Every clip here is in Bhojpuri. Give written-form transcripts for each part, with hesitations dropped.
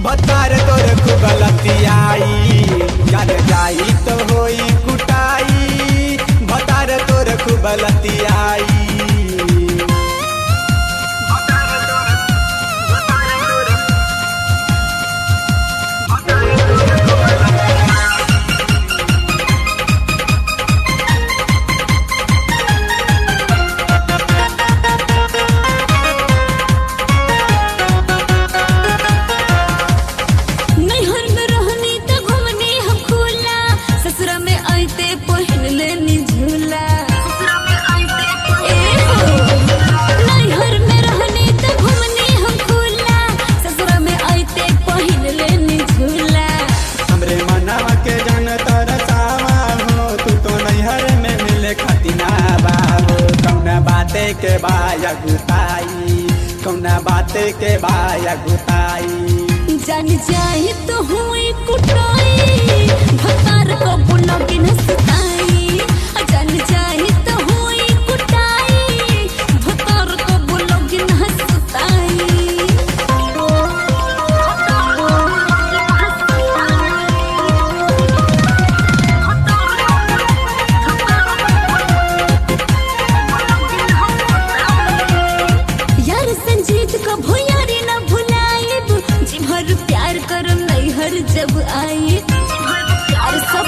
भतार तोर खूब लतियाई जान जाई तो होई कुटाई भतार तोर खूब लतियाई। के बाया गुताई कौना बाते के बाया गुताई जान जाए तो हुई कुटाई भतार को बुला के नसताई जान जाए तो हुई कुटाई भतार को बुला के नसताई। जब आई यार सब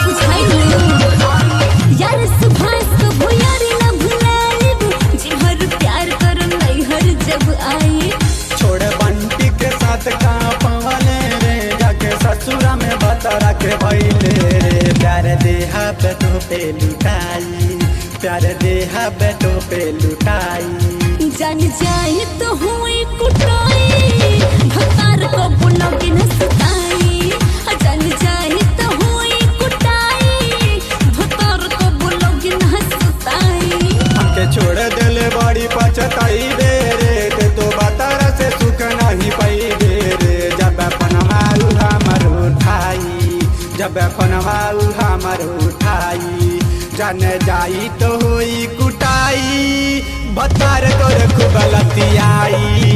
यार सुभाष को भुयारी ना भुलाइब जिहर प्यार कर नैहर जब आई। छोड़ बंटी के साथ का पवले रे जाके ससुरा में बतरा के भइले रे प्यार देहा पे तो पे लुटाई प्यार देहा पे तो पे लुटाई जान जाए तो हुई कुटाई भतार को बुला के नसताई जान जाए तो हुई कुटाई भतार को बुला के नसताई। हमके छोड़ दिले बड़ी पछताई दे रे तो बतरा से सुख नहीं पाई दे रे जब पनवाऊ हमर उठाई जब पनवाऊ हमर उठाई जान जाई तो होई कुटाई भतार तोर खूब लतियाई।